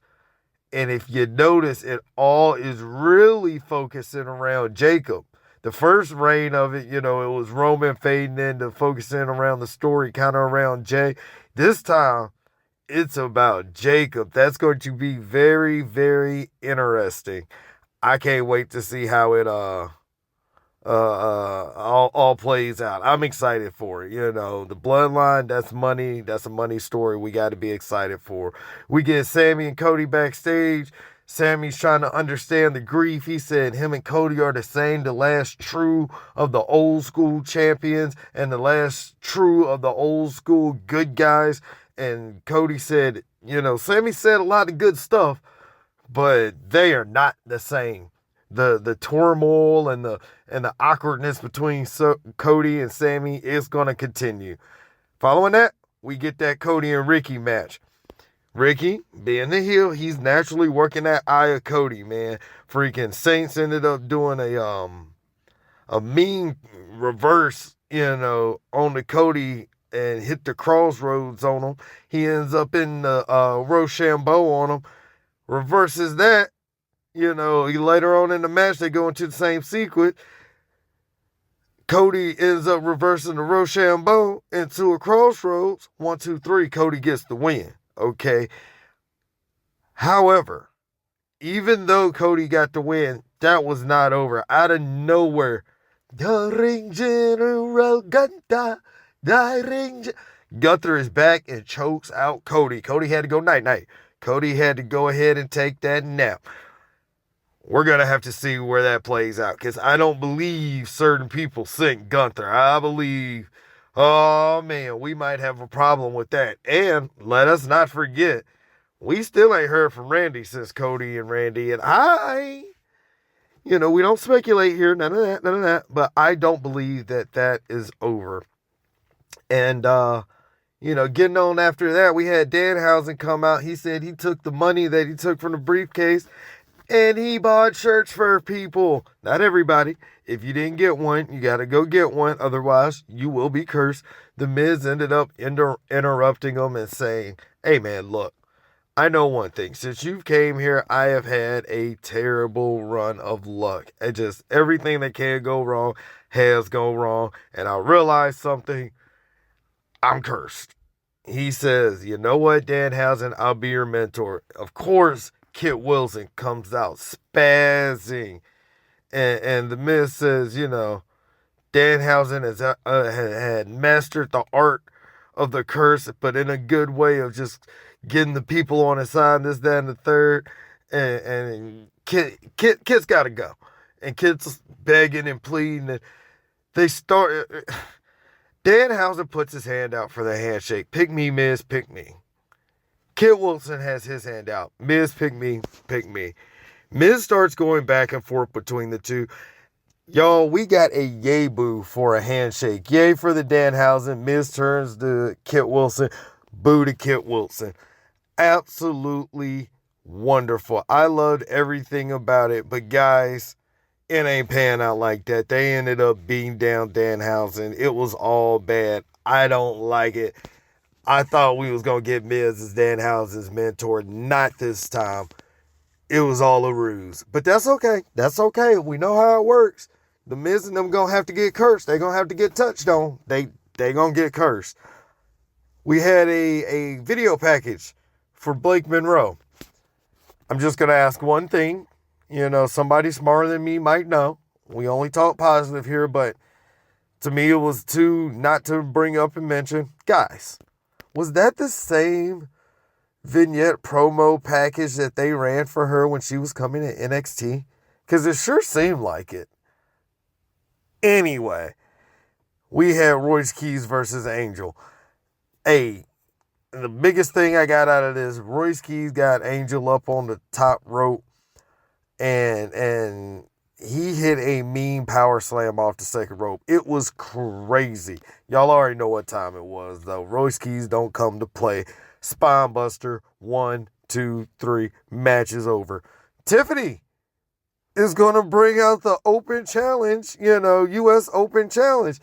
And if you notice, it all is really focusing around Jacob. The first reign of it, it was Roman fading into focusing around the story, kind of around Jay. This time, it's about Jacob. That's going to be very, very interesting. I can't wait to see how it all plays out. I'm excited for it. The bloodline, that's money. That's a money story we got to be excited for. We get Sammy and Cody backstage. Sammy's trying to understand the grief. He said him and Cody are the same, the last true of the old school champions and the last true of the old school good guys. And Cody said, Sammy said a lot of good stuff, but they are not the same. The turmoil and the awkwardness between Cody and Sammy is going to continue. Following that, we get that Cody and Ricky match. Ricky, being the heel, he's naturally working that eye of Cody, man. Freaking Saints ended up doing a mean reverse, on the Cody and hit the crossroads on him. He ends up in the Rochambeau on him. Reverses that, later on in the match, they go into the same sequence. Cody ends up reversing the Rochambeau into a crossroads. 1, 2, 3, Cody gets the win. Okay. However, even though Cody got the win, that was not over. Out of nowhere, the ring general Gunther, Gunther is back and chokes out Cody. Cody had to go night-night. Cody had to go ahead and take that nap. We're going to have to see where that plays out, because I don't believe certain people sink Gunther. I believe, oh man, we might have a problem with that. And let us not forget, we still ain't heard from Randy since Cody and Randy. And we don't speculate here, none of that. But I don't believe that is over. And, getting on after that, we had Danhausen come out. He said he took the money that he took from the briefcase and he bought shirts for people. Not everybody. If you didn't get one, you got to go get one. Otherwise, you will be cursed. The Miz ended up interrupting him and saying, hey, man, look, I know one thing. Since you came here, I have had a terrible run of luck. Everything that can go wrong has gone wrong. And I realized something. I'm cursed. He says, you know what, Danhausen, I'll be your mentor. Of course, Kit Wilson comes out spazzing. And the Miz says, Danhausen had mastered the art of the curse, but in a good way of just getting the people on his side, this, that, and the third. And Kit's got to go. And Kit's begging and pleading. And they start... Danhausen puts his hand out for the handshake. Pick me, Miz, pick me. Kit Wilson has his hand out. Miz, pick me, pick me. Miz starts going back and forth between the two. Y'all, we got a yay boo for a handshake. Yay for the Danhausen. Miz turns to Kit Wilson. Boo to Kit Wilson. Absolutely wonderful. I loved everything about it. But guys, it ain't panning out like that. They ended up beating down Danhausen. It was all bad. I don't like it. I thought we was going to get Miz as Danhausen's mentor. Not this time. It was all a ruse. But that's okay. That's okay. We know how it works. The Miz and them going to have to get cursed. They going to have to get touched on. They going to get cursed. We had a video package for Blake Monroe. I'm just going to ask one thing. Somebody smarter than me might know. We only talk positive here, but to me it was too not to bring up and mention. Guys, was that the same vignette promo package that they ran for her when she was coming to NXT? Because it sure seemed like it. Anyway, we had Royce Keys versus Angel. Hey, the biggest thing I got out of this, Royce Keys got Angel up on the top rope. And he hit a mean power slam off the second rope. It was crazy. Y'all already know what time it was, though. Royce Keys don't come to play. Spine buster. 1, 2, 3. Match is over. Tiffany is going to bring out the open challenge, U.S. Open Challenge.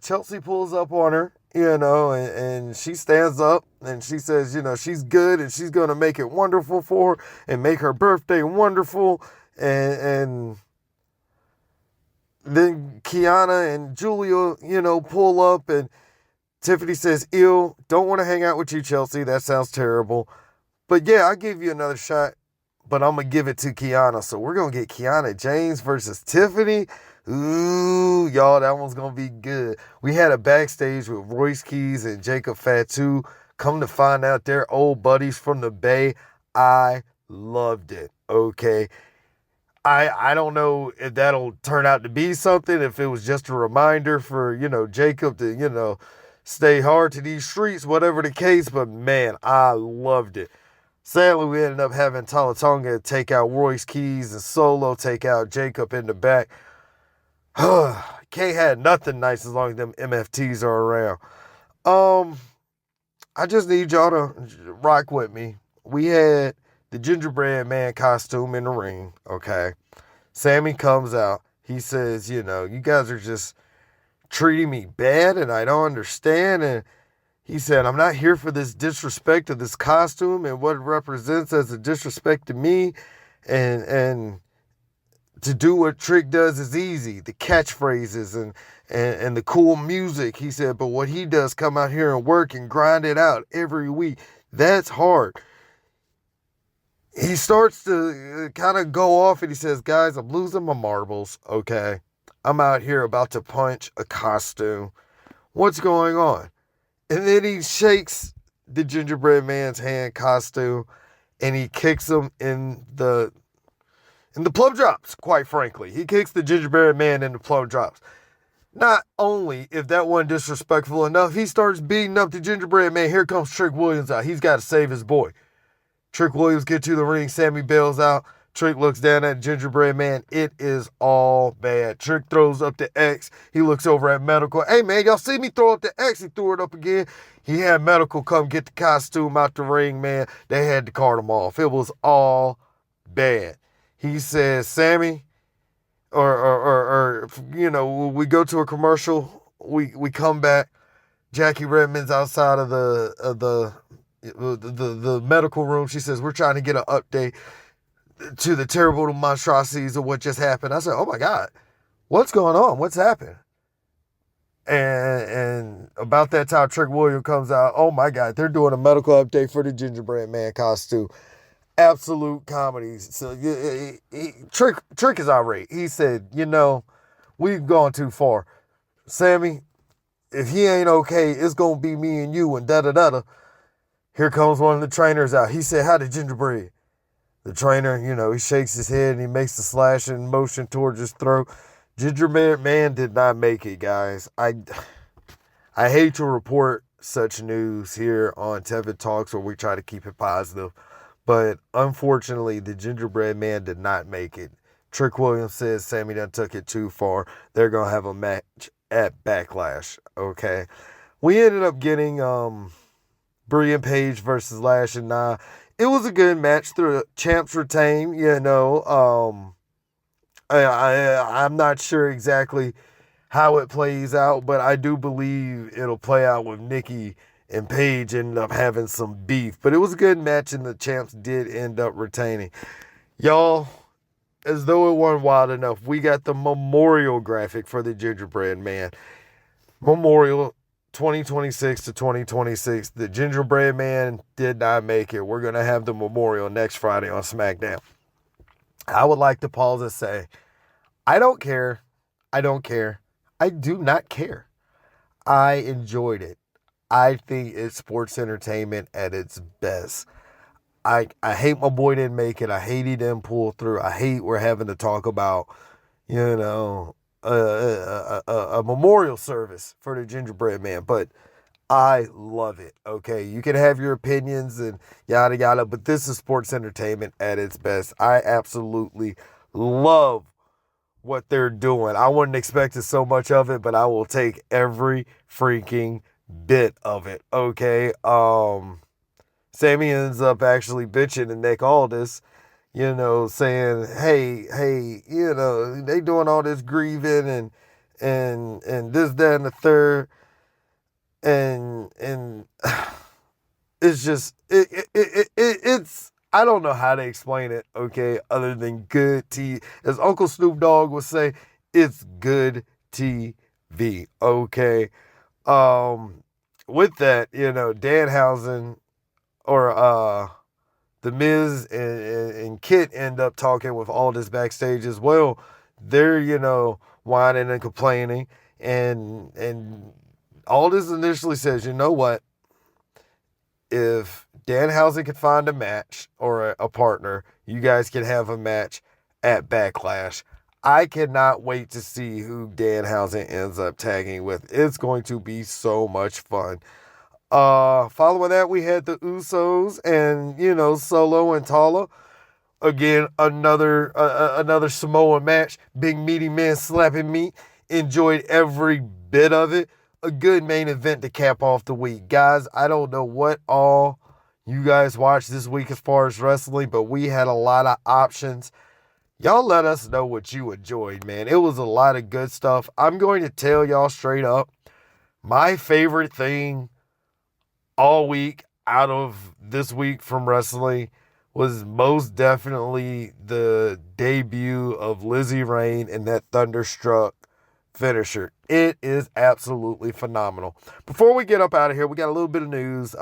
Chelsea pulls up on her, and she stands up and she says, she's good and she's going to make it wonderful for her and make her birthday wonderful. And then Kiana and Julia, pull up and Tiffany says, ew, don't want to hang out with you, Chelsea. That sounds terrible. But yeah, I'll give you another shot, but I'm going to give it to Kiana. So we're going to get Kiana James versus Tiffany. Ooh, y'all, that one's going to be good. We had a backstage with Royce Keys and Jacob Fatu. Come to find out they're old buddies from the Bay. I loved it. Okay. I don't know if that'll turn out to be something, if it was just a reminder for, Jacob to, stay hard to these streets, whatever the case, but man, I loved it. Sadly, we ended up having Talatonga take out Royce Keys and Solo take out Jacob in the back. K had nothing nice as long as them MFTs are around. I just need y'all to rock with me. We had the gingerbread man costume in the ring, okay? Sammy comes out. He says, you guys are just treating me bad and I don't understand. And he said, I'm not here for this disrespect of this costume and what it represents as a disrespect to me. And to do what Trick does is easy. The catchphrases and the cool music. He said, but what he does, come out here and work and grind it out every week. That's hard. He starts to kind of go off and he says, guys, I'm losing my marbles, okay? I'm out here about to punch a costume. What's going on? And then he shakes the gingerbread man's hand costume and he kicks him in the plum drops, quite frankly. He kicks the gingerbread man in the plum drops. Not only, if that wasn't disrespectful enough, he starts beating up the gingerbread man. Here comes Trick Williams out. He's got to save his boy. Trick Williams get to the ring. Sammy bails out. Trick looks down at gingerbread man. It is all bad. Trick throws up the X. He looks over at Medical. Hey, man, y'all see me throw up the X? He threw it up again. He had Medical come get the costume out the ring, man. They had to cart him off. It was all bad. He says, Sammy, or we go to a commercial. We come back. Jackie Redmond's outside of the medical room. She says, we're trying to get an update to the terrible monstrosities of what just happened. I said, oh my God, what's going on? What's happened? And about that time, Trick Williams comes out. Oh my God, they're doing a medical update for the gingerbread man costume. Absolute comedy. So Trick is irate. He said, we've gone too far. Sammy, if he ain't okay, it's going to be me and you and da-da-da-da. Here comes one of the trainers out. He said, how the gingerbread? The trainer, he shakes his head and he makes the slashing motion towards his throat. Gingerbread man did not make it, guys. I hate to report such news here on Tevin Talks where we try to keep it positive. But unfortunately, the gingerbread man did not make it. Trick Williams says Sammy done took it too far. They're going to have a match at Backlash, okay? We ended up getting Brie and Paige versus Lash and Nia. It was a good match. The champs retain, I'm not sure exactly how it plays out, but I do believe it'll play out with Nikki and Paige ended up having some beef. But it was a good match, and the champs did end up retaining. Y'all, as though it weren't wild enough, we got the memorial graphic for the gingerbread man. Memorial 2026 to 2026. The gingerbread man did not make it. We're going to have the memorial next Friday on SmackDown. I would like to pause and say, I don't care. I don't care. I do not care. I enjoyed it. I think it's sports entertainment at its best. I hate my boy didn't make it. I hate he didn't pull through. I hate we're having to talk about, a memorial service for the gingerbread man. But I love it, okay? You can have your opinions and yada, yada, but this is sports entertainment at its best. I absolutely love what they're doing. I wouldn't expect so much of it, but I will take every freaking bit of it, okay? Sammy ends up actually bitching to Nick Aldis, saying, hey, they doing all this grieving and this, that, and the third. And it's just, it's, I don't know how to explain it, okay, other than good TV. As Uncle Snoop Dogg would say, it's good TV, okay? With that, Danhausen or The Miz and Kit end up talking with Aldis backstage as well. They're, whining and complaining, and Aldis initially says, you know what? If Danhausen can find a match or a partner, you guys can have a match at Backlash. I cannot wait to see who Danhausen ends up tagging with. It's going to be so much fun. Following that, we had the Usos and, Solo and Tala. Again, another Samoan match. Big meaty man slapping meat. Enjoyed every bit of it. A good main event to cap off the week. Guys, I don't know what all you guys watched this week as far as wrestling, but we had a lot of options. Y'all let us know what you enjoyed, man. It was a lot of good stuff. I'm going to tell y'all straight up, my favorite thing all week out of this week from wrestling was most definitely the debut of Lizzie Rain and that Thunderstruck finisher. It is absolutely phenomenal. Before we get up out of here, we got a little bit of news.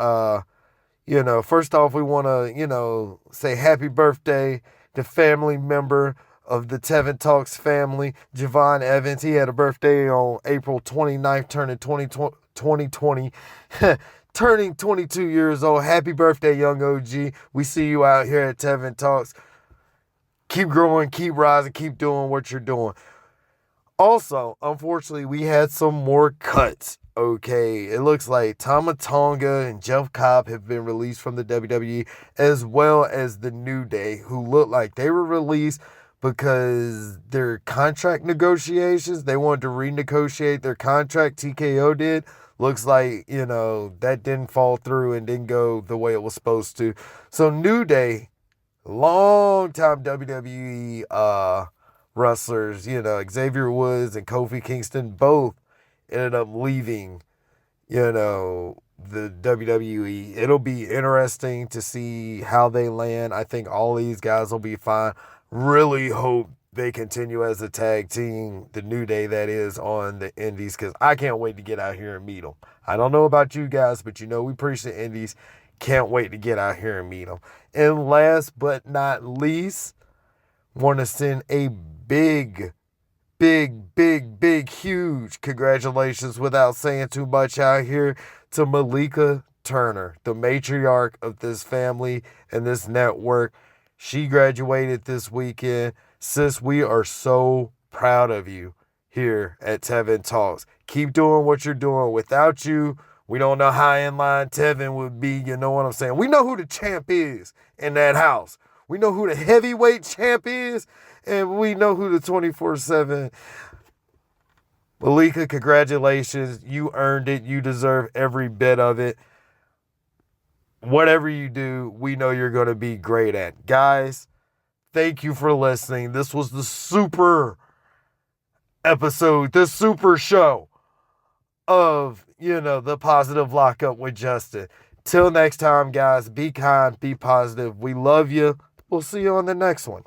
First off, we want to, say happy birthday to family member of the Tevin Talks family, Javon Evans. He had a birthday on April 29th, turning 2020. Turning 22 years old. Happy birthday, young OG. We see you out here at Tevin Talks. Keep growing, keep rising, keep doing what you're doing. Also, unfortunately, we had some more cuts. Okay, it looks like Tama Tonga and Jeff Cobb have been released from the WWE, as well as the New Day, who look like they were released because their contract negotiations, they wanted to renegotiate their contract. TKO did. Looks like, that didn't fall through and didn't go the way it was supposed to. So New Day, long-time WWE wrestlers, Xavier Woods and Kofi Kingston, both ended up leaving, the WWE. It'll be interesting to see how they land. I think all these guys will be fine. Really hope they continue as a tag team, the New Day that is, on the Indies, because I can't wait to get out here and meet them. I don't know about you guys, but we preach the Indies. Can't wait to get out here and meet them. And last but not least, want to send a big, huge congratulations, without saying too much out here, to Malika Turner, the matriarch of this family and this network. She graduated this weekend. Sis, we are so proud of you here at Tevin Talks. Keep doing what you're doing. Without you, we don't know how in line Tevin would be. You know what I'm saying? We know who the champ is in that house. We know who the heavyweight champ is, and we know who the 24/7. Malika, congratulations. You earned it. You deserve every bit of it. Whatever you do, we know you're going to be great at. Guys, thank you for listening. This was the super episode, the super show of, the Positive Lockup with Justin. Till next time, guys, be kind, be positive. We love you. We'll see you on the next one.